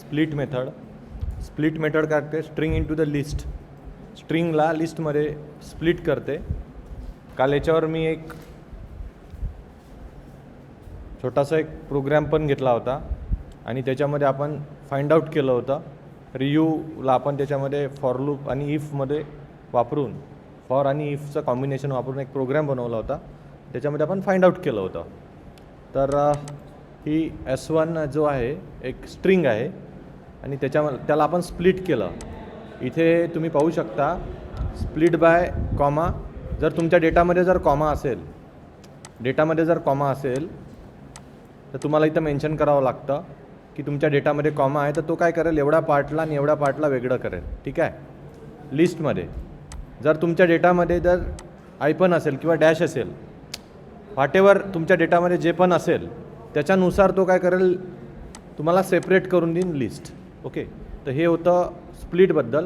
Split method. Split method काय करते, string into the list, स्ट्रिंगला लिस्टमध्ये स्प्लिट करते. काल याच्यावर मी एक छोटासा एक प्रोग्राम पण घेतला होता आणि त्याच्यामध्ये आपण फाइंड आउट केलं होतं. रियूला आपण त्याच्यामध्ये फॉर लूप आणि इफमध्ये वापरून, फॉर आणि इफचं कॉम्बिनेशन वापरून एक प्रोग्राम बनवला होता, त्याच्यामध्ये आपण फाइंड आउट केलं होतं. तर ही S1 जो आहे एक स्ट्रिंग आहे आणि त्याला आपण स्प्लिट केलं. इथे तुम्ही पाहू शकता स्प्लिट बाय कॉमा. जर तुमच्या डेटामध्ये जर कॉमा असेल, तर तुम्हाला इथं मेन्शन करावं लागतं की तुमच्या डेटामध्ये कॉमा आहे, तर तो काय करेल, एवढ्या पार्टला आणि एवढ्या पार्टला वेगळं करेल. ठीक आहे. लिस्टमध्ये जर तुमच्या डेटामध्ये जर आयपन असेल किंवा डॅश असेल, व्हॉटेवर तुमच्या डेटामध्ये जे पण असेल त्याच्यानुसार तो काय करेल, तुम्हाला सेपरेट करून देईन लिस्ट. ओके. तर हे होतं स्प्लिटबद्दल.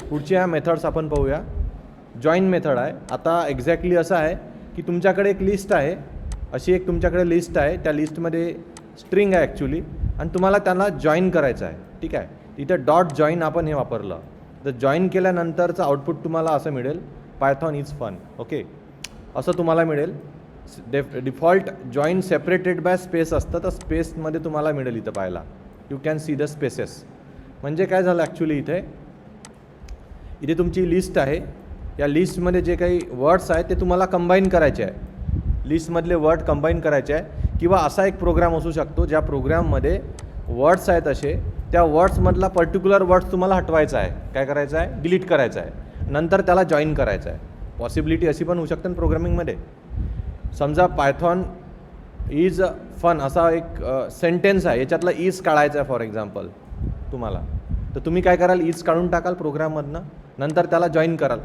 पुढच्या मेथड्स आपण पाहूया. जॉईन मेथड आहे. आता एक्झॅक्टली असं आहे की तुमच्याकडे एक लिस्ट आहे, अशी एक तुमच्याकडे लिस्ट आहे, त्या लिस्टमध्ये स्ट्रिंग आहे ॲक्च्युली, आणि तुम्हाला त्यांना जॉईन करायचं आहे. ठीक आहे. इथं डॉट जॉईन आपण हे वापरलं, तर जॉईन केल्यानंतरचं आउटपुट तुम्हाला असं मिळेल, पायथॉन इज फन. ओके, असं तुम्हाला मिळेल. Default join separated by space असतं, तर स्पेसमध्ये तुम्हाला मिळेल इथं पाहायला. You can see the spaces. म्हणजे काय झालं ॲक्च्युली, इथे तुमची लिस्ट आहे. या लिस्टमध्ये जे काही वर्ड्स आहेत ते तुम्हाला कंबाईन करायचे आहे. लिस्टमधले वर्ड कंबाईन करायचे आहे. किंवा असा एक प्रोग्राम असू शकतो ज्या प्रोग्राममध्ये वर्ड्स आहेत असे, त्या वर्ड्समधला पर्टिक्युलर वर्ड्स तुम्हाला हटवायचा आहे. काय करायचं आहे, डिलीट करायचं आहे, नंतर त्याला जॉईन करायचं आहे. पॉसिबिलिटी अशी पण होऊ शकते ना प्रोग्रामिंगमध्ये. समजा पायथॉन इज फन असा एक सेंटेन्स आहे, याच्यातला इज काढायचा आहे फॉर एक्झाम्पल तुम्हाला, तर तुम्ही काय कराल, इज काढून टाकाल प्रोग्राममधनं, नंतर त्याला जॉईन कराल.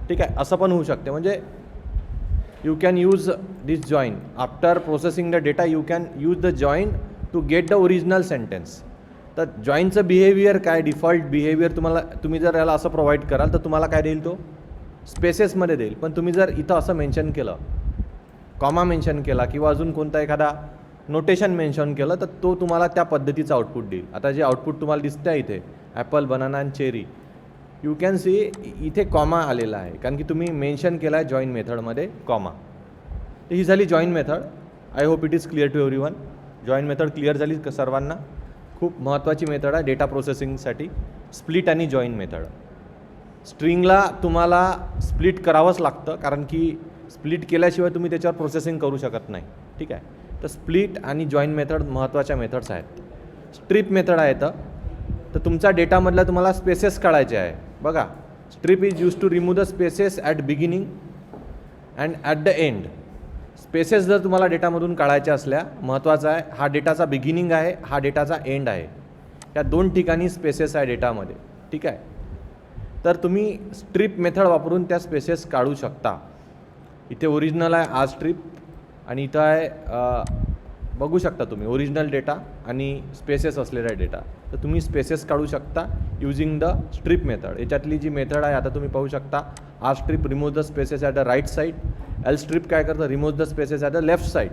ठीक आहे. असं पण होऊ शकते. म्हणजे you can use this join after processing the data. You can use the join to get the original sentence. तर जॉईनचं बिहेवियर काय, डिफॉल्ट बिहेवियर तुम्ही जर याला असं प्रोव्हाइड कराल तर तुम्हाला काय देईल, तो स्पेसेसमध्ये देईल. पण तुम्ही जर इथं असं मेन्शन केलं, कॉमा मेन्शन केला किंवा अजून कोणता एखादा नोटेशन मेन्शन केलं, तर तो तुम्हाला त्या पद्धतीचं आउटपुट देईल. आता जे आउटपुट तुम्हाला दिसतं आहे इथे, ॲपल, बनाना आणि चेरी, यू कॅन सी इथे कॉमा आलेला आहे, कारण की तुम्ही मेन्शन केला आहे जॉईन मेथडमध्ये कॉमा. तर ही झाली join method. I hope it is clear to everyone. Join method clear झाली सर्वांना. खूप महत्त्वाची मेथड आहे डेटा प्रोसेसिंगसाठी, स्प्लिट आणि जॉईन मेथड. स्ट्रिंगला तुम्हाला स्प्लिट करावंच लागतं, कारण की स्प्लिट केल्याशिवाय तुम्ही त्याच्यावर प्रोसेसिंग करू शकत नाही. ठीक आहे. तर स्प्लिट आणि जॉईन मेथड महत्त्वाच्या मेथड्स आहेत. स्ट्रिप मेथड आहे तर तुमच्या डेटामधल्या तुम्हाला स्पेसेस काढायचे आहे. बघा, strip is use to remove the spaces at beginning and at the end. Spaces जर तुम्हाला डेटामधून काढायच्या असल्या, महत्त्वाचं आहे, हा डेटाचा बिगिनिंग आहे, हा डेटाचा एंड आहे, या दोन ठिकाणी स्पेसेस आहे डेटामध्ये. ठीक आहे. तर तुम्ही स्ट्रिप मेथड वापरून त्या स्पेसेस काढू शकता. इथे ओरिजिनल आहे आज स्ट्रिप, आणि इथं आहे बघू शकता तुम्ही ओरिजिनल डेटा आणि स्पेसेस असलेला डेटा. तर तुम्ही स्पेसेस काढू शकता यूजिंग द स्ट्रिप मेथड. याच्यातली जी मेथड आहे आता तुम्ही पाहू शकता, R strip remove the spaces at the right side. L strip काय करतं, remove the spaces at the left side.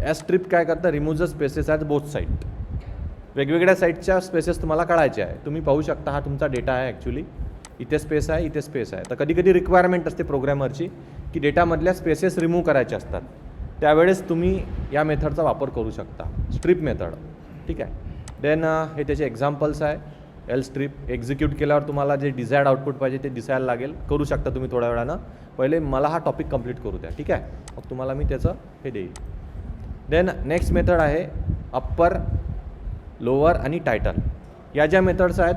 S strip काय करतं, remove the spaces at both side. वेगवेगळ्या साईडच्या स्पेसेस तुम्हाला काढायचे आहे. तुम्ही पाहू शकता हा तुमचा डेटा आहे ॲक्च्युली. इथे स्पेस आहे, इथे स्पेस आहे. तर कधी कधी रिक्वायरमेंट असते प्रोग्रॅमरची की डेटामधल्या स्पेसेस रिमूव्ह करायचे असतात, त्यावेळेस तुम्ही या मेथडचा वापर करू शकता, स्ट्रिप मेथड. ठीक आहे. देन हे त्याचे एक्झाम्पल्स आहे. एल स्ट्रिप एक्झिक्यूट केल्यावर तुम्हाला जे डिझायर्ड आउटपुट पाहिजे ते दिसायला लागेल. करू शकता तुम्ही थोड्या वेळानं. पहिले मला हा टॉपिक कंप्लीट करू द्या. ठीक आहे. मग तुम्हाला मी त्याचं हे देईल. देन नेक्स्ट मेथड आहे अप्पर, लोअर आणि टायटल. या ज्या मेथड्स आहेत,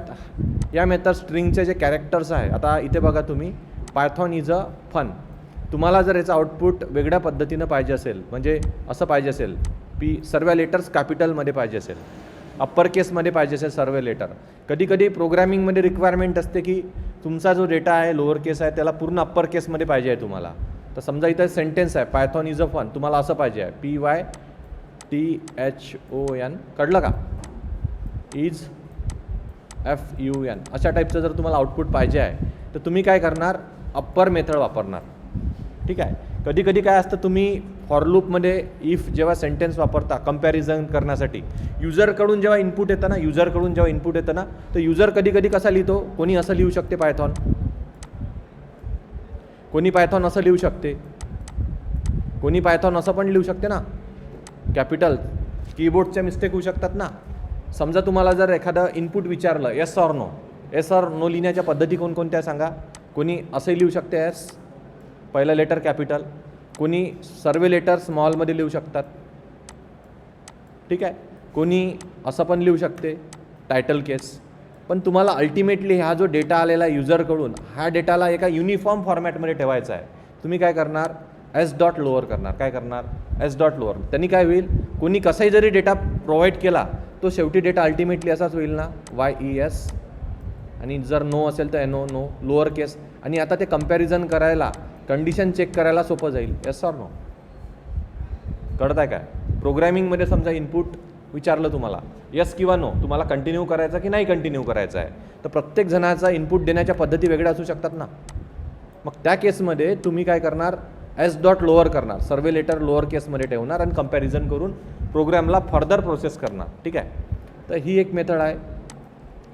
या मेथड स्ट्रिंगचे जे कॅरेक्टर्स आहे, आता इथे बघा तुम्ही, पायथॉन इज अ फन. तुम्हाला जर याचं आउटपुट वेगळ्या पद्धतीनं पाहिजे असेल, म्हणजे असं पाहिजे असेल, सर्व लेटर्स कॅपिटलमध्ये पाहिजे असेल, अप्पर केसमध्ये पाहिजे असेल सर्व लेटर. कधी कधी प्रोग्रॅमिंगमध्ये रिक्वायरमेंट असते की तुमचा जो डेटा आहे लोअर केस आहे त्याला पूर्ण अप्पर केसमध्ये पाहिजे आहे तुम्हाला. तर समजा इथं सेंटेन्स आहे, पायथॉन इज अ फन, तुम्हाला असं पाहिजे आहे, PYTHON, कळलं का, इज FUN, अशा टाईपचं जर तुम्हाला आउटपुट पाहिजे आहे तर तुम्ही काय करणार, अप्पर मेथड वापरणार. ठीक आहे. कधी कधी काय असतं, तुम्ही फॉर लूपमध्ये इफ जेव्हा सेंटेन्स वापरता कम्पॅरिझन करण्यासाठी, युजरकडून जेव्हा इनपुट येतं ना, युजरकडून जेव्हा इनपुट येतं ना, तर युजर कधी कधी कसा लिहितो, कोणी असं लिहू शकते पायथॉन, कोणी पायथॉन असं लिहू शकते, कोणी पायथॉन असं पण लिहू शकते ना, कॅपिटल कीबोर्डच्या मिस्टेक होऊ शकतात ना. समजा तुम्हाला जर एखादं इनपुट विचारलं yes or no, yes or no लिहिण्याच्या पद्धती कोणकोणत्या सांगा. कोणी असंही लिहू शकते येस, पहिलं लेटर कॅपिटल, कोणी सर्व लेटर स्मॉलमध्ये लिहू शकतात, ठीक आहे, कोणी असं पण लिहू शकते टायटल केस. पण तुम्हाला अल्टिमेटली हा जो डेटा आलेला आहे युजरकडून, हा डेटाला एका युनिफॉर्म फॉर्मॅटमध्ये ठेवायचा आहे. तुम्ही काय करणार, एस डॉट लोअर करणार. काय करणार, एस डॉट लोअर. त्यांनी काय होईल, कोणी कसाही जरी डेटा प्रोव्हाइड केला तो शेवटी डेटा अल्टिमेटली असाच होईल ना, YES, आणि जर नो असेल तर NO, नो, लोअर केस. आणि आता ते कंपॅरिझन करायला, कंडिशन चेक करायला सोपं जाईल, येस ऑर नो. कळत आहे काय? प्रोग्रॅमिंगमध्ये समजा इनपुट विचारलं तुम्हाला येस किंवा नो, तुम्हाला कंटिन्यू करायचं की नाही कंटिन्यू करायचं आहे, तर प्रत्येक जणाचा इनपुट देण्याच्या पद्धती वेगळ्या असू शकतात ना. मग त्या केसमध्ये तुम्ही काय करणार, एस डॉट लोअर करणार, सर्व लेटर लोअर केसमध्ये ठेवणार आणि कंपॅरिझन करून प्रोग्रॅमला फर्दर प्रोसेस करणार, ठीक आहे. तर ही एक मेथड आहे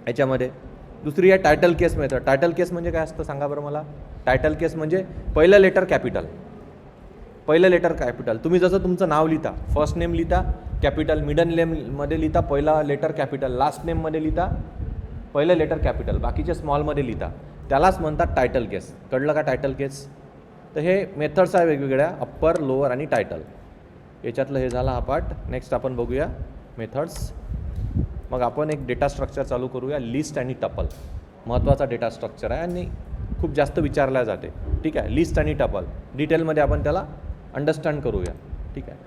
याच्यामध्ये. दुसरी आहे टायटल केस मेथड. टायटल केस म्हणजे काय असतं सांगा बरं मला. टायटल केस म्हणजे पहिलं लेटर कॅपिटल, पहिलं लेटर कॅपिटल. तुम्ही जसं तुमचं नाव लिहिता, फर्स्ट नेम लिहिता कॅपिटल, मिडल नेममध्ये लिहिता पहिला लेटर कॅपिटल, लास्ट नेममध्ये लिहिता पहिलं लेटर कॅपिटल, बाकीचे स्मॉलमध्ये लिहिता, त्यालाच म्हणतात टायटल केस. कळलं का टायटल केस? तर हे मेथड्स आहे वेगवेगळ्या, अप्पर, लोअर आणि टायटल. याच्यातलं हे झाला हा पार्ट. नेक्स्ट आपण बघूया मेथड्स. मग आपण एक डेटा स्ट्रक्चर चालू करूया, लिस्ट आणि टपल. महत्त्वाचा डेटा स्ट्रक्चर आहे आणि खूप जास्त विचारल्या जाते, ठीक आहे. लिस्ट आणि टपल डिटेलमध्ये आपण त्याला अंडरस्टँड करूया, ठीक आहे.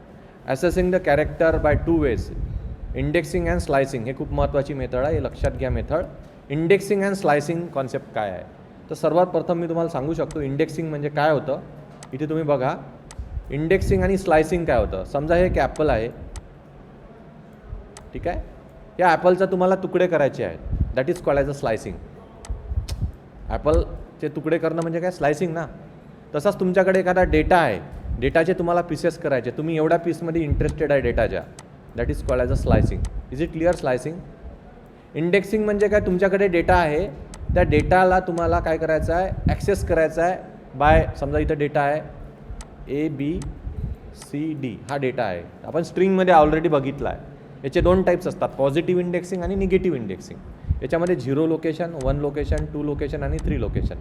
Accessing the character by 2 ways, indexing and slicing. हे खूप महत्त्वाची मेथड आहे, हे लक्षात घ्या method. Indexing and slicing concept काय आहे, तर सर्वात प्रथम मी तुम्हाला सांगू शकतो इंडेक्सिंग म्हणजे काय होतं. इथे तुम्ही बघा इंडेक्सिंग आणि स्लायसिंग काय होतं. समजा हे एक ॲपल आहे, ठीक आहे. या ॲपलचा तुम्हाला तुकडे करायचे आहेत, that is called as a slicing. ॲपलचे तुकडे करणं म्हणजे काय, स्लायसिंग ना. तसाच तुमच्याकडे एखादा डेटा आहे, डेटाचे तुम्हाला पीसेस करायचे, तुम्ही एवढ्या पीसमध्ये इंटरेस्टेड आहे डेटाच्या, that is called as a slicing. Is it clear? Slicing. Indexing म्हणजे काय, तुमच्याकडे डेटा आहे, त्या डेटाला तुम्हाला काय करायचं आहे, ॲक्सेस करायचा आहे बाय, समजा इथं डेटा आहे ABCD, हा डेटा आहे. आपण स्ट्रिंगमध्ये ऑलरेडी बघितला आहे. याचे 2 टाईप्स असतात, पॉझिटिव्ह इंडेक्सिंग आणि निगेटिव्ह इंडेक्सिंग. याच्यामध्ये 0 लोकेशन, 1 लोकेशन, 2 लोकेशन आणि 3 लोकेशन.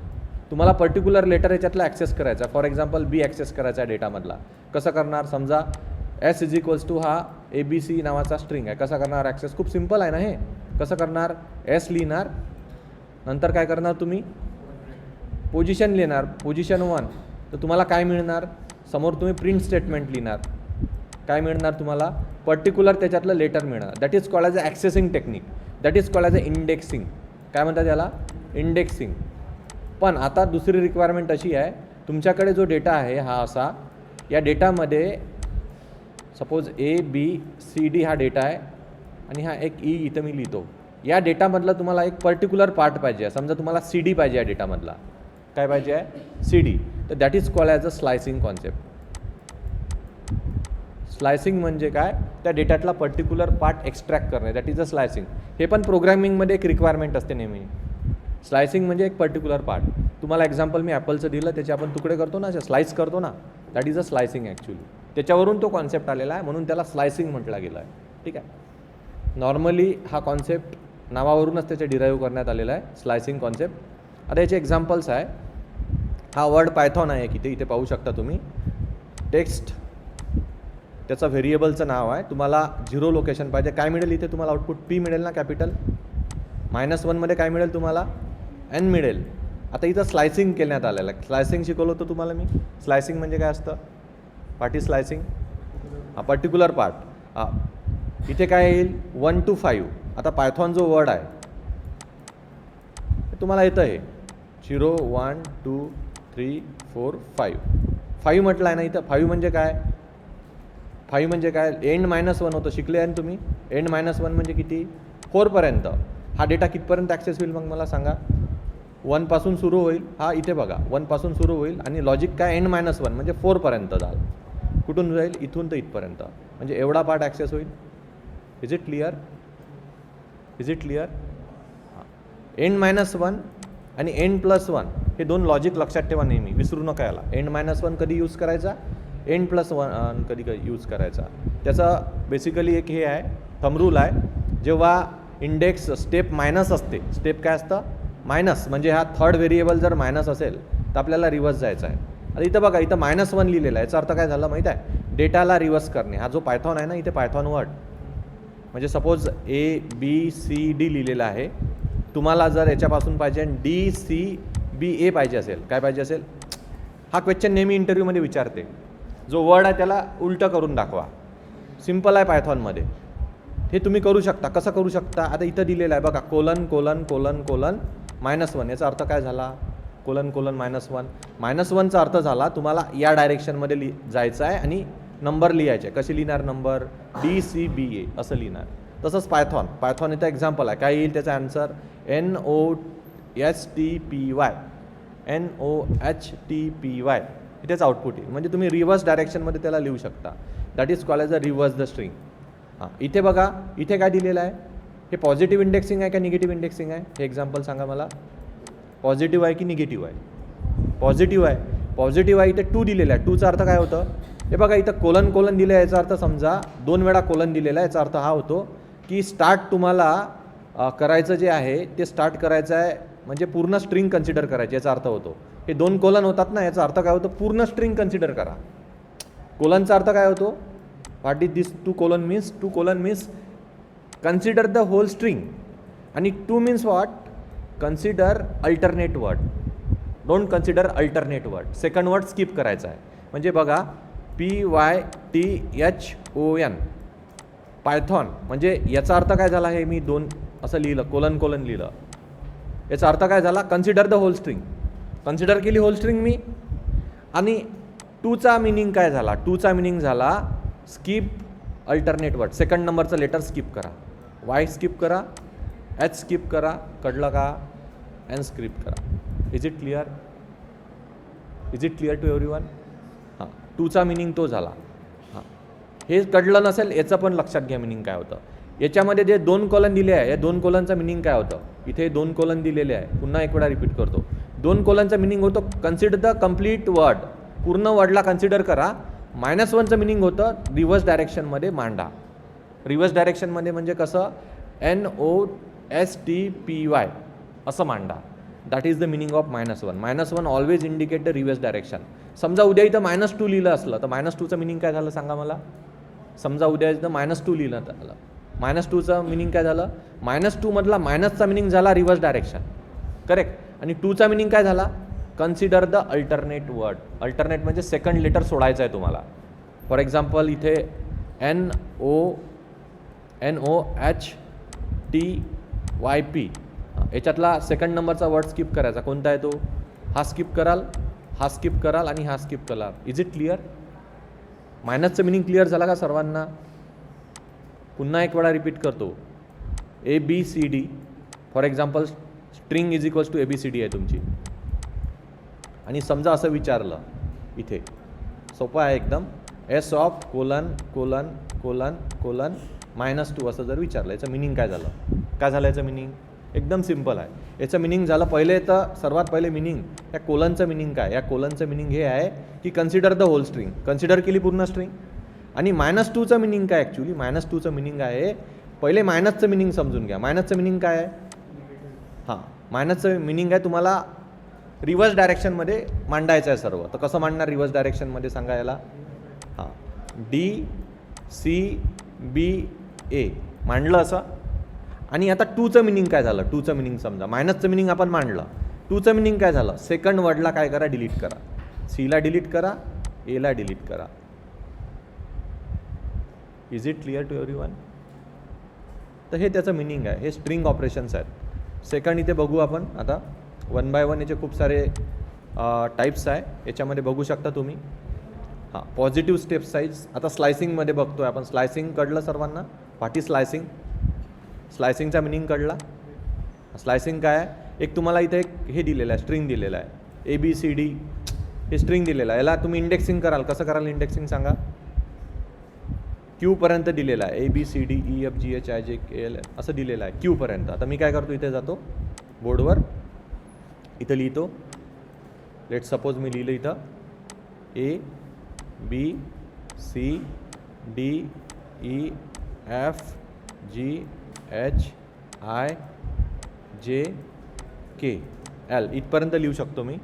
तुम्हाला पर्टिक्युलर लेटर याच्यातला ॲक्सेस करायचा आहे. फॉर एक्झाम्पल B ॲक्सेस करायचा आहे डेटामधला. कसं करणार, समजा S इज इक्वल्स टू हा ABC नावाचा स्ट्रिंग आहे, कसा करणार ॲक्सेस? खूप सिम्पल आहे ना हे. कसं करणार, S लिहिणार, नंतर काय करणार तुम्ही, पोझिशन लिहिणार, पोझिशन 1. तर तुम्हाला काय मिळणार, समोर तुम्ही प्रिंट स्टेटमेंट लिहिणार, काय मिळणार तुम्हाला, पर्टिक्युलर त्याच्यातलं लेटर मिळणार. That is called as a accessing technique, that is called as a indexing. काय म्हणतात त्याला, इंडेक्सिंग. पण आता दुसरी रिक्वायरमेंट अशी आहे, तुमच्याकडे जो डेटा आहे हा असा, या डेटामध्ये सपोज ABCD हा डेटा आहे आणि हा एक E इथं मी लिहितो. या डेटामधला तुम्हाला एक पर्टिक्युलर पार्ट पाहिजे आहे, समजा तुम्हाला CD पाहिजे आहे डेटामधला. काय पाहिजे आहे, CD. तर that is called as a slicing concept. Slicing म्हणजे काय, त्या डेटातला पर्टिक्युलर पार्ट एक्स्ट्रॅक्ट करणे, दॅट इज अ स्लायसिंग. हे पण प्रोग्रॅमिंगमध्ये एक रिक्वायरमेंट असते नेहमी. स्लायसिंग म्हणजे एक पर्टिक्युलर पार्ट. तुम्हाला एक्झाम्पल मी ॲपलचं दिलं, त्याचे आपण तुकडे करतो ना, स्लाइस करतो ना, that is a slicing actually. त्याच्यावरून तो कॉन्सेप्ट आलेला आहे, म्हणून त्याला स्लायसिंग म्हटलं गेलं आहे, ठीक आहे. नॉर्मली हा कॉन्सेप्ट नावावरूनच त्याचे डिराईव्ह करण्यात आलेला आहे, स्लायसिंग कॉन्सेप्ट. आता याचे एक्झाम्पल्स आहे. हा वर्ड पायथॉन आहे की इथे पाहू शकता तुम्ही. टेक्स्ट त्याचं व्हेरिएबलचं नाव आहे. तुम्हाला 0 लोकेशन पाहिजे, काय मिळेल इथे तुम्हाला आउटपुट P मिळेल ना कॅपिटल. -1 मध्ये काय मिळेल तुम्हाला, N मिळेल. आता इथं स्लायसिंग केल्यात आलेलं आहे. स्लायसिंग शिकवलं होतं तुम्हाला मी. स्लायसिंग म्हणजे काय असतं, पार्ट इज स्लायसिंग, हा पर्टिक्युलर पार्ट. इथे काय येईल 1 to 5. आता पायथॉन जो वर्ड आहे तुम्हाला येतं हे 0 1 2 3 4 5. 5 म्हटलं आहे ना इथं. 5 म्हणजे काय, 5 म्हणजे काय, एंड -1 होतं, शिकले आहे ना तुम्ही. एंड -1 म्हणजे किती, 4 पर्यंत. हा डेटा कितपर्यंत ॲक्सेस होईल मग मला सांगा. 1 पासून सुरू होईल, हा इथे बघा 1 पासून सुरू होईल आणि लॉजिक काय n-1 म्हणजे 4 पर्यंत जाईल. कुठून जाईल? इथून तर इथपर्यंत, म्हणजे एवढा पार्ट ॲक्सेस होईल. Is it clear? Is it clear? n-1 आणि n+1 हे दोन लॉजिक लक्षात ठेवा नेहमी, विसरू नका याला. n-1 कधी यूज करायचा, n+1 कधी यूज करायचा. त्याचं बेसिकली एक हे आहे, थंब रूल आहे. जेव्हा इंडेक्स स्टेप मायनस असते, स्टेप काय असतं? मायनस, म्हणजे हा थर्ड व्हेरिएबल जर मायनस असेल तर आपल्याला रिव्हर्स जायचं आहे. आता इथं बघा, इथं -1 लिहिलेलं आहे. याचा अर्थ काय झालं माहीत आहे? डेटाला रिव्हर्स करणे. हा जो पायथॉन आहे ना, इथे पायथॉन वर्ड म्हणजे सपोज ABCD लिहिलेला आहे. तुम्हाला जर याच्यापासून पाहिजे DCBA पाहिजे असेल, काय पाहिजे असेल? हा क्वेश्चन नेहमी इंटरव्ह्यूमध्ये विचारते. जो वर्ड आहे त्याला उलटं करून दाखवा. सिम्पल आहे पायथॉनमध्ये. हे तुम्ही करू शकता. कसं करू शकता? आता इथं दिलेलं आहे बघा, कोलन कोलन कोलन कोलन -1. याचा अर्थ काय झाला? Colon colon -1. -1चा अर्थ झाला तुम्हाला या डायरेक्शनमध्ये जायचं आहे आणि नंबर लिहायचे. कसे लिहिणार नंबर? DCBA असं लिहिणार. तसंच पायथॉन इथं एक्झाम्पल आहे. काय येईल त्याचा आन्सर? NOHTPY इथेच आउटपुट येईल. म्हणजे तुम्ही रिव्हर्स डायरेक्शनमध्ये त्याला लिहू शकता. That is called as a reverse the string. हां, इथे बघा, इथे काय दिलेलं आहे? हे पॉझिटिव्ह इंडेक्सिंग आहे का निगेटिव्ह इंडेक्सिंग आहे? हे एक्झाम्पल सांगा मला. पॉझिटिव्ह आहे की निगेटिव्ह आहे? पॉझिटिव्ह आहे. पॉझिटिव्ह आहे. इथे 2 दिलेला आहे. 2चा अर्थ काय होतं? हे बघा, इथं कोलन कोलन दिलं आहे. याचा अर्थ समजा 2 वेळा कोलन दिलेला आहे. याचा अर्थ हा होतो की स्टार्ट तुम्हाला करायचं जे आहे ते स्टार्ट करायचं आहे, म्हणजे पूर्ण स्ट्रिंग कन्सिडर करायची. याचा अर्थ होतो हे 2 कोलन होतात ना, याचा अर्थ काय होतो? पूर्ण स्ट्रिंग कन्सिडर करा. कोलनचा अर्थ काय होतो? What is this 2 colon means? 2 colon means consider the whole string. आणि 2 means what? Consider alternate word. Don't consider alternate word. Second word skip करायचा आहे. म्हणजे बघा, PYTHON पायथॉन, म्हणजे याचा अर्थ काय झाला? हे मी 2 असं लिहिलं, कोलन कोलन लिहिलं. याचा अर्थ काय झाला? Consider the whole string. कन्सिडर केली होल स्ट्रिंग मी. आणि 2चा मिनिंग काय झाला? 2चा मिनिंग झाला स्किप अल्टरनेट वर्ड. सेकंड नंबरचं लेटर स्किप करा. Y स्किप करा, H स्किप करा, कळलं का? N स्किप करा. Is it clear? Is it clear to everyone? हां, 2चा मिनिंग तो झाला. हां, हे कळलं नसेल याचं पण लक्षात घ्या मिनिंग काय होतं. याच्यामध्ये जे 2 कॉलन दिले आहे, या 2 कॉलनचा मिनिंग काय होतं? इथे 2 कॉलन दिलेले आहे. पुन्हा एक वेळा रिपीट करतो. 2 कॉलनचा मिनिंग होतो कन्सिडर द कम्प्लीट वर्ड. पूर्ण वर्डला कन्सिडर करा. -1चं मिनिंग होतं रिव्हर्स डायरेक्शनमध्ये मांडा. रिव्हर्स डायरेक्शनमध्ये म्हणजे कसं? NOHTPY असं मांडा. That is the meaning of -1. -1 always indicate the reverse direction. समजा उद्या इथं -2 लिहिलं असलं तर -2चं मिनिंग काय झालं सांगा मला? समजा उद्या इथं -2 लिहिलं झालं, -2चं मिनिंग काय झालं? -2 मधला मायनसचा मिनिंग झाला रिव्हर्स डायरेक्शन, करेक्ट. आणि 2चा मिनिंग काय झाला? Consider the alternate word. Alternate म्हणजे सेकंड लेटर सोडायचं आहे तुम्हाला. फॉर एक्झाम्पल इथे NOHTYP याच्यातला सेकंड नंबरचा वर्ड स्किप करायचा. कोणता आहे तो? हा स्किप कराल, हा स्किप कराल आणि हा स्किप कराल. Is it clear? मायनसचं मिनिंग क्लिअर झाला का सर्वांना? पुन्हा एक वेळा रिपीट करतो. ABCD for example string is equals to ABCD आहे तुमची. आणि समजा असं विचारलं इथे, सोपं आहे एकदम, S of colon colon colon colon -2 असं जर विचारलं, याचं मिनिंग काय झालं? काय झालं याचं मिनिंग? एकदम सिम्पल आहे. याचं मिनिंग झालं पहिले तर सर्वात पहिले मिनिंग, या कोलनचं मिनिंग काय? या कोलनचं मिनिंग हे आहे की कन्सिडर द होल स्ट्रिंग. कन्सिडर केली पूर्ण स्ट्रिंग. आणि -2चं मिनिंग काय? ॲक्च्युली -2चं मिनिंग आहे, पहिले मायनसचं मिनिंग समजून घ्या. मायनसचं मिनिंग काय आहे? हां, मायनसचं मिनिंग आहे तुम्हाला रिव्हर्स डायरेक्शनमध्ये मांडायचं आहे सर्व. तर कसं मांडणार रिव्हर्स डायरेक्शनमध्ये सांगा याला? हां, DCBA मांडलं असं. आणि आता 2चं मिनिंग काय झालं? 2चं मिनिंग समजा मायनसचं मिनिंग आपण मांडलं. 2चं मिनिंग काय झालं? सेकंड वर्डला काय करा? डिलीट करा. Cला डिलीट करा, Aला डिलीट करा. Is it clear to everyone? तर हे त्याचं मिनिंग आहे. हे स्ट्रिंग ऑपरेशन्स आहेत. सेकंड इथे बघू आपण आता 1 बाय 1 याचे खूप सारे टाईप्स आहे. याच्यामध्ये बघू शकता तुम्ही. हां, पॉझिटिव्ह स्टेप साईज. आता स्लायसिंगमध्ये बघतोय आपण. स्लायसिंग कळलं सर्वांना? What is slicing? स्लायसिंगचा मिनिंग कळला? स्लायसिंग काय आहे, एक तुम्हाला इथे एक हे दिलेलं आहे, स्ट्रिंग दिलेलं आहे, ABCD हे स्ट्रिंग दिलेलं आहे. याला तुम्ही इंडेक्सिंग कराल, कसं कराल इंडेक्सिंग सांगा. क्यूपर्यंत दिलेलं आहे, ABCDEFGHIJKL असं दिलेलं आहे क्यूपर्यंत. आता मी काय करतो, इथे जातो बोर्डवर, इथं लिहितो. लेट सपोज मी लिहिलं इथं ABCDEFGHIJKL इथपर्यंत लिहू शकतो मी.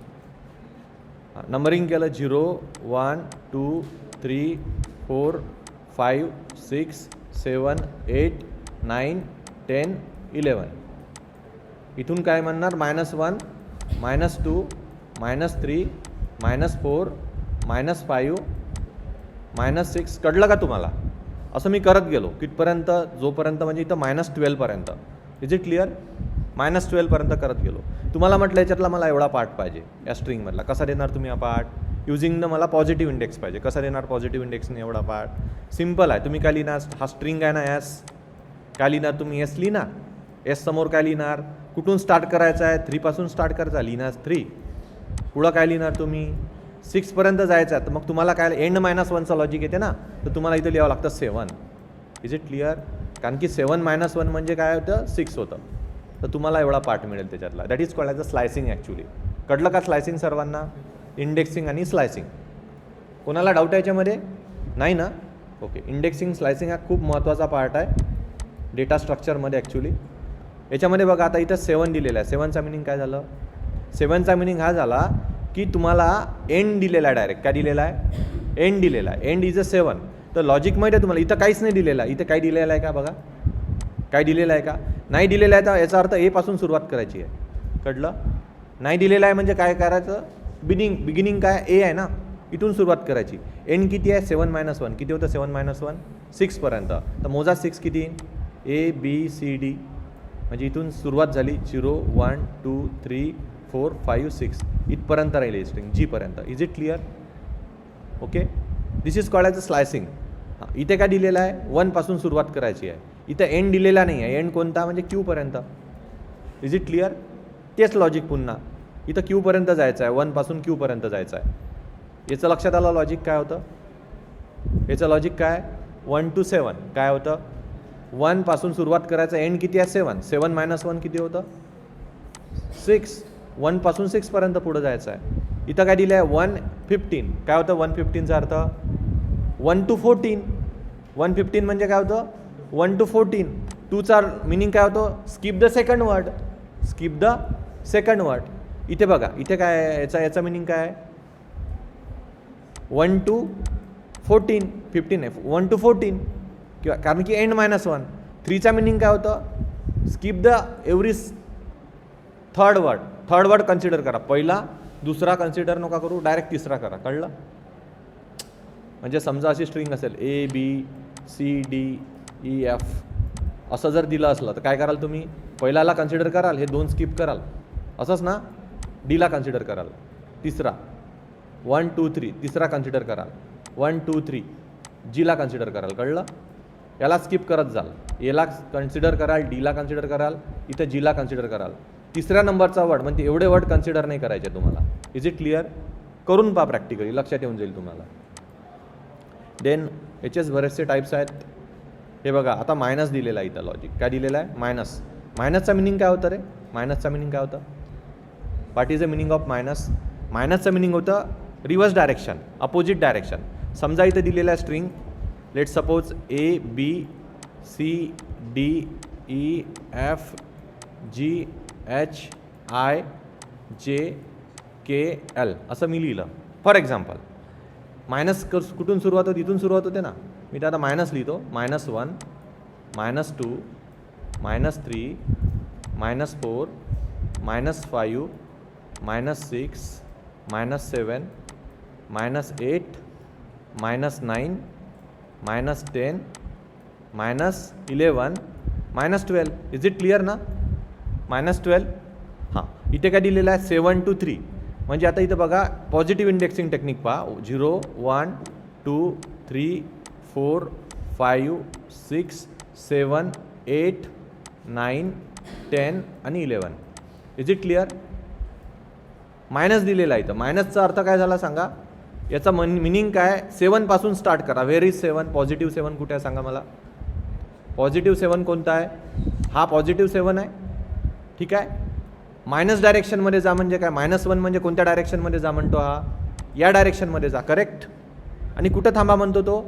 नंबरिंग केलं 0 1 2 3 4 5 6 7 8 9 10 11. इथून काय म्हणणार, -1 -2 -3 -4 -5 -6. कळलं का तुम्हाला. असं मी करत गेलो कितपर्यंत, जोपर्यंत म्हणजे इथं -12पर्यंत. Is it clear. -12पर्यंत करत गेलो. तुम्हाला म्हटलं याच्यातला मला एवढा पार्ट पाहिजे या स्ट्रिंगमधला. कसा देणार तुम्ही हा पार्ट, युझिंग द मला पॉझिटिव्ह इंडेक्स पाहिजे. कसा देणार पॉझिटिव्ह इंडेक्सने एवढा पार्ट. सिम्पल आहे. तुम्ही काय लिहिणार, हा स्ट्रिंग आहे ना एस, काय लिहिणार तुम्ही, एस लिहिणार. एस समोर काय लिहिणार, कुठून स्टार्ट करायचं आहे, 3 पासून स्टार्ट करायचा, लिहिणार 3. पुढं काय लिहिणार तुम्ही, 6पर्यंत जायचं आहे. तर मग तुम्हाला काय एंड -1चं लॉजिक येते ना, तर तुम्हाला इथं लिहावं लागतं 7. Is it clear. कारण की 7 - 1 म्हणजे काय होतं, 6 होतं. तर तुम्हाला एवढा पार्ट मिळेल त्याच्यातला. That is called as a slicing actually. कळलं का स्लायसिंग सर्वांना, इंडेक्सिंग आणि स्लायसिंग. कोणाला डाऊट आहे याच्यामध्ये, नाही ना. ओके. इंडेक्सिंग स्लायसिंग हा खूप महत्त्वाचा पार्ट आहे डेटा स्ट्रक्चरमध्ये ॲक्च्युली. याच्यामध्ये बघा आता इथं 7 दिलेलं आहे. 7चा मिनिंग काय झालं, 7चा मिनिंग हा झाला की तुम्हाला एंड दिलेला आहे, डायरेक्ट काय दिलेला आहे, एंड दिलेला आहे. End is a 7. तर लॉजिक माहिती आहे तुम्हाला, इथं काहीच नाही दिलेलं आहे. इथं काय दिलेलं आहे का बघा, काय दिलेलं आहे का, नाही दिलेलं आहे. तर याचा अर्थ ए पासून सुरुवात करायची आहे. कळलं. नाही दिलेलं आहे म्हणजे काय करायचं, बिगिनिंग काय ए आहे ना, इथून सुरुवात करायची. एंड किती आहे, 7 - 1 किती होतं, 7 - 1 6पर्यंत. तर मोजा 6 किती, ABCD म्हणजे इथून सुरुवात झाली 0 1 2 3 4 5 6 इथपर्यंत राहिली स्ट्रिंग Gपर्यंत. Is it clear. Okay. This is called as a slicing. इथे काय दिलेलं आहे, 1 पासून सुरुवात करायची आहे. इथं एंड दिलेला नाही आहे. एंड कोणता म्हणजे क्यूपर्यंत. Is it clear. तेच लॉजिक पुन्हा इथं क्यूपर्यंत जायचं आहे, 1 पासून क्यूपर्यंत जायचं आहे. याचं लक्षात आलं लॉजिक काय होतं, याचं लॉजिक काय, 1 to 7 काय होतं, 1 पासून सुरुवात करायचं, एंड किती आहे 7. 7 - 1 किती होतं, 6. 1 पासून 6पर्यंत पुढं जायचं आहे. इथं काय दिलं आहे, 115 काय होतं, 115चा अर्थ 1 to 14. 115 म्हणजे काय होतं, 1 to 14. 2चा मिनिंग काय होतं, skip the second word, skip the second word. इथे बघा, इथे काय आहे, याचा मिनिंग काय आहे, 1 to 14. 15 आहे, 1 to 14 किंवा कारण की एंड -1. 3चा मिनिंग काय होतं, skip the every third word consider करा. पहिला दुसरा कन्सिडर नका करू, डायरेक्ट तिसरा करा. कळलं. म्हणजे समजा अशी स्ट्रिंग असेल ABCDEF असं जर दिलं असलं तर काय कराल तुम्ही, पहिल्याला कन्सिडर कराल, हे 2 स्किप कराल, असंच ना. डीला कन्सिडर कराल, तिसरा 1 2 3 तिसरा कन्सिडर कराल, 1 2 3 Gला कन्सिडर कराल. कळलं. याला स्किप करत जाल, एला कन्सिडर कराल, डीला कन्सिडर कराल, इथं Gला कन्सिडर कराल. तिसऱ्या नंबरचा वर्ड म्हणजे एवढे वर्ड कन्सिडर नाही करायचे तुम्हाला. Is it clear. करून पहा प्रॅक्टिकली, लक्षात येऊन जाईल तुम्हाला. देन याचेच बरेचसे टाईप्स आहेत. हे बघा आता मायनस दिलेला आहे इथं लॉजिक. काय दिलेलं आहे, मायनस. मायनसचा मिनिंग काय होतं रे, मायनसचा मिनिंग काय होतं, what is the meaning of minus. मायनसचं मिनिंग होतं रिव्हर्स डायरेक्शन, अपोजिट डायरेक्शन. समजा इथं दिलेलं आहे स्ट्रिंग, लेट सपोज ABCDEFGHIJKL असं मी लिहिलं फॉर एक्झाम्पल. मायनस कुठून सुरुवात होते, इथून सुरुवात होते ना. मी तर आता मायनस लिहितो, -1 -2 -3 -4 -5 -6 -7 -8 -9 -10 -11 -12. इज इट क्लिअर ना. -12. हां, इथे काय दिलेलं आहे, 7 to 3 म्हणजे आता इथं बघा पॉझिटिव्ह इंडेक्सिंग टेक्निक पहा. 0 1 2 3 4 5 6 7 8 9 10 आणि 11. Is it clear? मायनस दिलेला आहे इथं. मायनसचा अर्थ काय झाला सांगा? याचा मिनिंग काय? 7 पासून स्टार्ट करा. Where is 7? पॉझिटिव्ह 7 कुठे आहे सांगा मला? पॉझिटिव्ह 7 कोणता आहे? हा पॉझिटिव्ह 7 आहे. ठीक आहे. मायनस डायरेक्शनमध्ये जा म्हणजे काय? -1 म्हणजे कोणत्या डायरेक्शनमध्ये जा म्हणतो हा? या डायरेक्शनमध्ये जा. करेक्ट. आणि कुठं थांबा म्हणतो तो?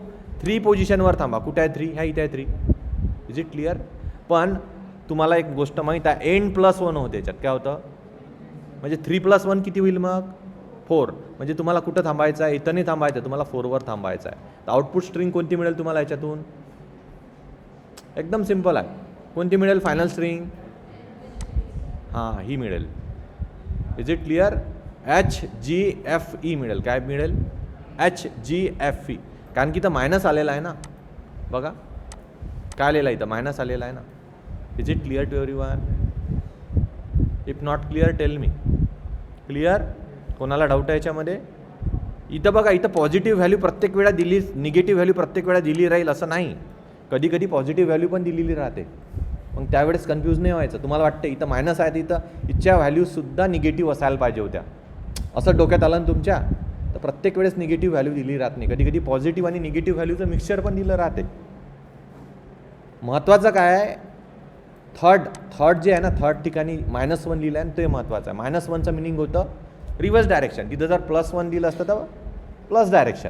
3 पोझिशनवर थांबा. कुठे आहे 3? ह्या इथे आहे 3. Is it clear? पण तुम्हाला एक गोष्ट माहीत आहे, एंड +1 होते याच्यात. काय होतं? म्हणजे 3 + 1 किती होईल मग? 4. म्हणजे तुम्हाला कुठं थांबायचं आहे? इथं नाही थांबायचं, तुम्हाला 4वर थांबायचं आहे. तर आउटपुट स्ट्रिंग कोणती मिळेल तुम्हाला याच्यातून? एकदम सिम्पल आहे. कोणती मिळेल फायनल स्ट्रिंग? हां, ही मिळेल. Is it clear? HGFE मिळेल. काय मिळेल? HGFE. कारण की इथं मायनस आलेला आहे ना. बघा काय आलेला आहे इथं? मायनस आलेला आहे ना. Is it clear to everyone? If not clear tell me. Clear? कोणाला डाऊट आहे याच्यामध्ये? इथं बघा, इथं पॉझिटिव्ह व्हॅल्यू प्रत्येक वेळा दिली, निगेटिव्ह व्हॅल्यू प्रत्येक वेळा दिली राहील असं नाही. कधी कधी पॉझिटिव्ह व्हॅल्यू पण दिलेली राहते. मग त्यावेळेस कन्फ्यूज नाही व्हायचं. तुम्हाला वाटतं इथं मायनस आहे, तर इथं इथच्या व्हॅल्यूसुद्धा निगेटिव्ह असायला पाहिजे होत्या, असं डोक्यात आलं ना तुमच्या? तर प्रत्येक वेळेस निगेटिव्ह व्हॅल्यू दिली राहत नाही. कधी कधी पॉझिटिव्ह आणि निगेटिव्ह व्हॅल्यूचं मिक्सचर पण दिलं राहते. महत्त्वाचं काय आहे? थर्ड जे आहे ना, थर्ड ठिकाणी -1 लिहिलं आहे, ते महत्त्वाचं आहे. -1चं मिनिंग होतं रिव्हर्स डायरेक्शन. तिथं जर +1 दिलं असतं तर प्लस डायरेक्शन,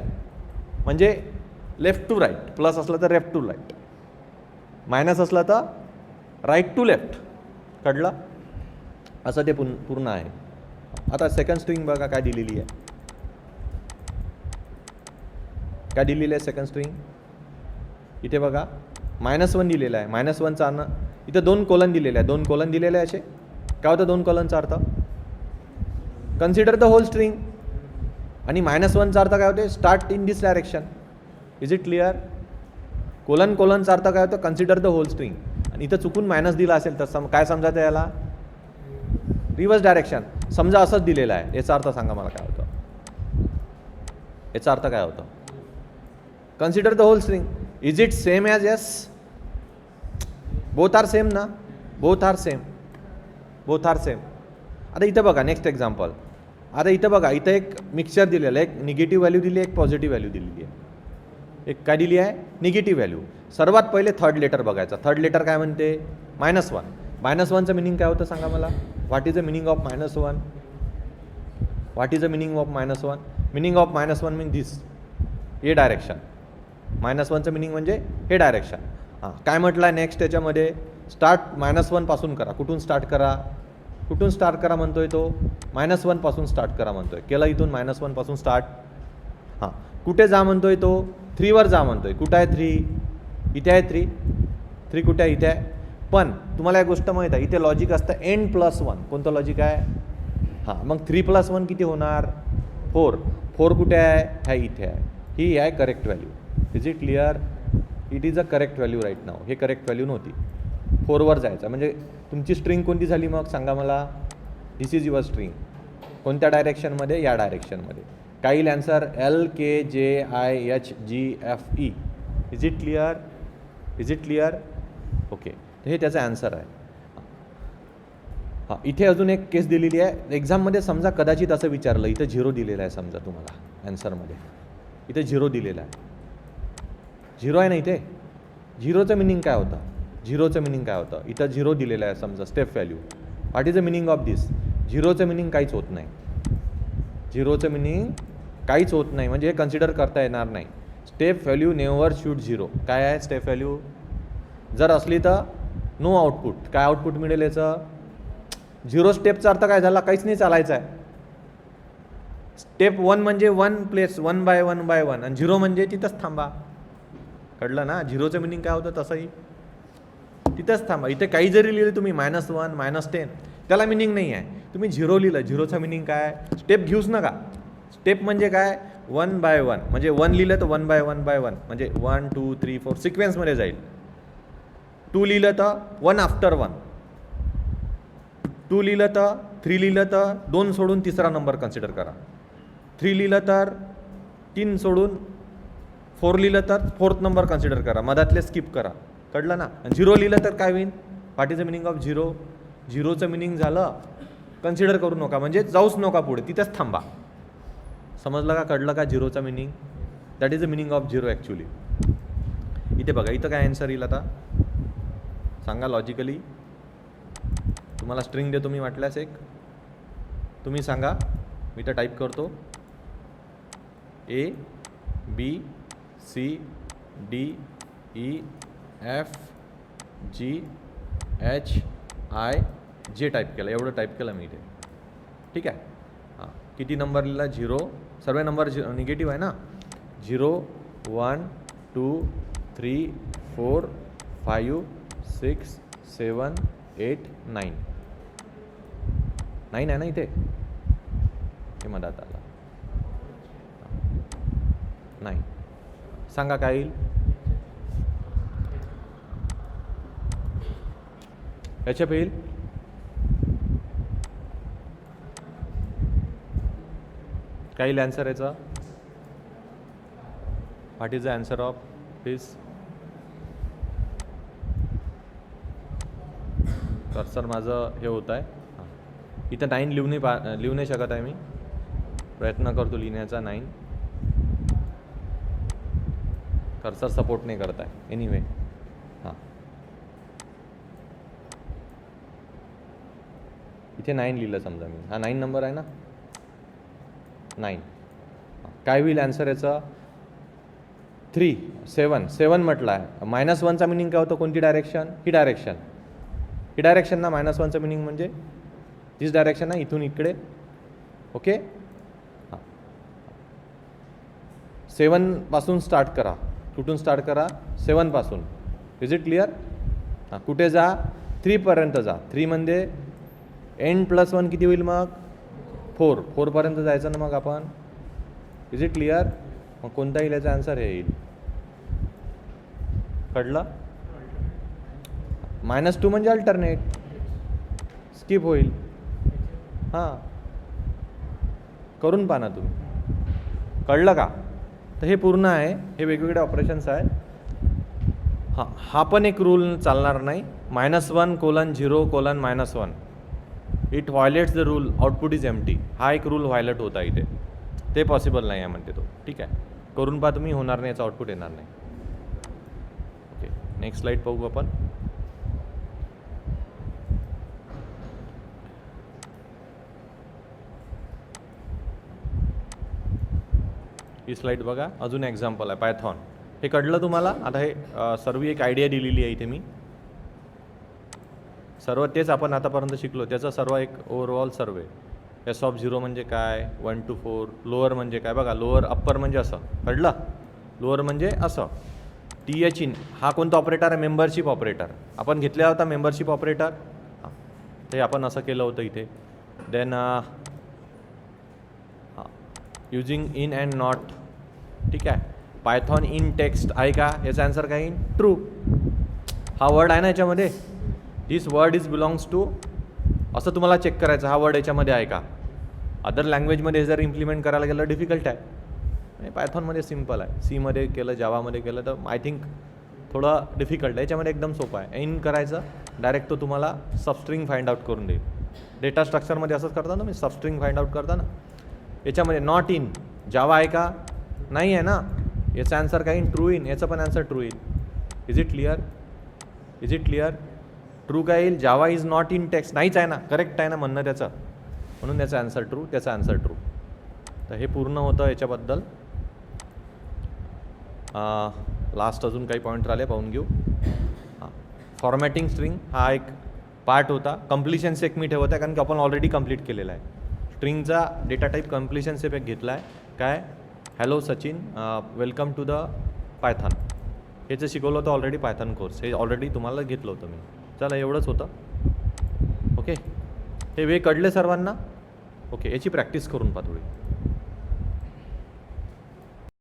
म्हणजे लेफ्ट टू राईट. प्लस असलं तर लेफ्ट टू राईट, मायनस असलं तर राईट टू लेफ्ट. कळलं? असं ते पूर्ण आहे. आता सेकंड स्ट्रिंग बघा काय दिलेली आहे. काय दिलेली आहे सेकंड स्ट्रिंग? इथे बघा -1 दिलेलं आहे. -1चा अर्थ इथं 2 कोलन दिलेले आहे. 2 कोलन दिलेले आहे असे. काय होतं 2 कोलनचा अर्थ? Consider the whole string. आणि -1चा अर्थ काय होते? Start in this direction. Is it clear? कोलनचा अर्थ काय होतं? Consider the whole string. आणि इथं चुकून मायनस दिला असेल तर काय समजायचं याला? Reverse direction. समजा असंच दिलेलं आहे, याचा अर्थ सांगा मला काय होतं? याचा अर्थ काय होतं? Consider the whole string. Is it same as yes? Both are same ना? Both are same. Both are same. आता इथं बघा नेक्स्ट एक्झाम्पल. आता इथं बघा, इथं एक मिक्सचर दिलेलं आहे. एक निगेटिव्ह व्हॅल्यू दिली आहे, एक पॉझिटिव्ह व्हॅल्यू दिलेली आहे. एक काय दिली आहे? Negative value. सर्वात पहिले थर्ड लेटर बघायचा. थर्ड लेटर काय म्हणते? -1. -1चं मिनिंग काय होतं सांगा मला? What is the meaning of -1? What is the meaning of -1? Meaning of -1 मीन दिस, हे डायरेक्शन. -1चं मिनिंग म्हणजे हे डायरेक्शन. हां, काय म्हटलं आहे नेक्स्ट त्याच्यामध्ये? स्टार्ट -1 पासून करा. कुठून स्टार्ट करा? कुठून स्टार्ट करा म्हणतोय तो? -1 पासून स्टार्ट करा म्हणतोय. केलं इथून -1 पासून स्टार्ट. हां, कुठे जा म्हणतोय तो? 3 वर जा म्हणतोय. कुठं आहे 3? इथे आहे 3. 3 कुठे आहे? इथे आहे. पण तुम्हाला एक गोष्ट माहीत आहे, इथे लॉजिक असतं n+1. कोणतं लॉजिक आहे? हां, मग 3 + 1 किती होणार? 4. 4 कुठे आहे? ह्या इथे आहे. ही आहे correct value. Is it clear? It is a correct value right नाव. हे करेक्ट व्हॅल्यू नव्हती. 4वर जायचं म्हणजे तुमची स्ट्रिंग कोणती झाली मग सांगा मला? दिस इज युअर स्ट्रिंग. कोणत्या डायरेक्शनमध्ये? या डायरेक्शनमध्ये. काय येईल answer? LKJIHGFE. Is it clear? Is it clear? Okay, तर हे त्याचा ॲन्सर आहे. हां, इथे अजून एक केस दिलेली आहे. एक्झाममध्ये समजा कदाचित असं विचारलं, इथं 0 दिलेलं आहे समजा तुम्हाला ॲन्सरमध्ये. इथे 0 दिलेलं आहे. 0 आहे ना इथे? 0चं मिनिंग काय होतं? 0चं मिनिंग काय होतं? इथं 0 दिलेलं आहे समजा step value. What is the meaning of this? 0चं मिनिंग काहीच होत नाही. 0चं मिनिंग काहीच होत नाही, म्हणजे हे कन्सिडर करता येणार नाही. Step value never should 0. काय आहे स्टेप व्हॅल्यू? जर असली तर नो आउटपुट. काय आउटपुट मिळेल याचं? 0 स्टेपचा अर्थ काय झाला? काहीच नाही चालायचं आहे. स्टेप 1 म्हणजे 1 प्लेस 1 बाय 1 बाय 1, आणि 0 म्हणजे तिथंच थांबा. कळलं ना? 0चं मिनिंग काय होतं? तसंही तिथंच थांबा. इथे काही जरी लिहिलं तुम्ही -1 -10, त्याला मिनिंग नाही आहे. तुम्ही 0 लिहिलं, 0चं मिनिंग काय? स्टेप घेऊच नका. स्टेप म्हणजे काय? 1 बाय 1, म्हणजे 1 लिहिलं तर 1 बाय 1 बाय 1, म्हणजे 1 2 3 4 सिक्वेन्समध्ये जाईल. 2 लिहिलं तर 1 आफ्टर 1. 2 लिहिलं तर 3 लिहिलं तर 2 सोडून तिसरा नंबर कन्सिडर करा. 3 लिहिलं तर 3 सोडून 4 लिहिलं तर 4th नंबर कन्सिडर करा. मधातले स्किप करा. कळलं ना? आणि 0 लिहिलं तर काय होईल? What is the meaning of 0? झिरोचं मिनिंग झालं कन्सिडर करू नका, म्हणजे जाऊच नका पुढे, तिथेच थांबा. समजलं का, कळलं का झिरोचा meaning? That is the meaning of zero actually. इथे बघा, इथं काय आन्सर येईल आता सांगा लॉजिकली. तुम्हाला स्ट्रिंग देतो मी वाटल्यास एक, तुम्ही सांगा. मी तर टाईप करतो ABCDEFGHIJ टाईप केलं, एवढं टाईप केलं मी इथे. ठीक आहे. हां, किती नंबर लिहिला? 0. सर्व नंबर निगेटिव्ह आहे ना. 0 1 2 3 4 5 6 7 8 9 9 आहे ना इथे, हे मधात आला 9. सांगा काय येईल? याच्या येईल काय येईल आन्सर याचा? What is the answer of this? Cursor माझं हे होत आहे. हां, इथं 9 लिहू नाही शकत आहे मी, प्रयत्न करतो लिहिण्याचा. 9 कर्सर सपोर्ट नाही करत आहे. एनिवे, हां, इथे 9 लिहिलं समजा मी. हा 9 नंबर आहे ना, 9. काय होईल आन्सर याचा? 3 7 म्हटलं आहे. -1चा मिनिंग काय होतं? कोणती डायरेक्शन? ही डायरेक्शन, ही डायरेक्शन ना. -1चं मिनिंग म्हणजे दिस डायरेक्शन ना, इथून इकडे. ओके. हां, 7 पासून स्टार्ट करा. कुठून स्टार्ट करा? 7 पासून. Is it clear? हां, कुठे जा? 3 पर्यंत जा. 3 म्हणजे n+1 किती होईल मग? 4 पर्यंत जायचं ना मग आपण. Is it clear? मग कोणता येईल याचा आन्सर? हे येईल. कळलं? -2 म्हणजे अल्टरनेट, स्किप होईल. हां, करून पहा ना तुम्ही. कळलं का? तर हे पूर्ण आहे, हे वेगवेगळे ऑपरेशन्स आहेत. हां, हा पण एक रूल चालणार नाही. -1:0:-1 it violates the rule, output is empty. हा एक रूल व्हायलेट होता इथे, ते पॉसिबल नाही आहे म्हणते तो. ठीक आहे, करून पहा तुम्ही, होणार नाही, याचा आउटपुट येणार नाही. ओके, नेक्स्ट स्लाईड पाहू आपण. ही स्लाईड बघा, अजून एक्झाम्पल आहे पायथॉन. हे कळलं तुम्हाला? आता हे सर्व एक आयडिया दिलेली आहे इथे मी. सर्व तेच आपण आतापर्यंत शिकलो, त्याचा सर्व एक ओव्हरऑल सर्वे. S(0) म्हणजे काय, 1 to 4. लोअर म्हणजे काय बघा, लोअर अप्पर म्हणजे असं. कळलं? लोअर म्हणजे असं. TH इन हा कोणता ऑपरेटर आहे? Membership operator. आपण घेतला होता मेंबरशिप ऑपरेटर. हां, ते आपण असं केलं होतं इथे. Then using in and not. ठीक आहे. पायथॉन इन टेक्स्ट आहे का? याचा आन्सर काय येईल? ट्रू. हा वर्ड आहे ना याच्यामध्ये, दिस वर्ड इज बिलॉंग्स टू, असं तुम्हाला चेक करायचं हा वर्ड याच्यामध्ये आहे का. अदर लँग्वेजमध्ये जर इम्प्लिमेंट करायला गेलं डिफिकल्ट आहे. पायथॉनमध्ये सिम्पल आहे. सीमध्ये केलं, जावामध्ये केलं तर आय थिंक थोडं डिफिकल्ट आहे. याच्यामध्ये एकदम सोपं आहे. इन करायचं, डायरेक्ट तो तुम्हाला सबस्ट्रिंग फाइंड आउट करून देईल. डेटा स्ट्रक्चरमध्ये असंच करता ना मी, सबस्ट्रिंग फाइंड आउट करता ना. याच्यामध्ये नॉट इन, जावा आहे का? नाही आहे ना. याचा आन्सर काय इन? True in. याचं पण आन्सर ट्रू येईल. Is it clear? Is it clear? True काय येईल? Java is not in text. नाहीच आहे ना, करेक्ट आहे ना म्हणणं त्याचं, म्हणून त्याचा आन्सर ट्रू, त्याचा आन्सर ट्रू. तर हे पूर्ण होतं याच्याबद्दल. लास्ट अजून काही पॉईंट राहिले, पाहून घेऊ. हां, फॉर्मॅटिंग स्ट्रिंग हा एक पार्ट होता. कम्प्लिशन सेक मी ठेवत आहे कारण की आपण ऑलरेडी कंप्लीट केलेला आहे. स्ट्रिंगचा डेटा टाईप कम्प्लिशन सेक एक घेतला आहे. काय? Hello Sachin, welcome to the Python. याचं शिकवलं होतं ऑलरेडी पायथॉन कोर्स, हे ऑलरेडी तुम्हाला घेतलं होतं मी. चला, एवढंच होतं. ओके, हे वे कळले सर्वांना? ओके, याची प्रॅक्टिस करून पहा थोडी.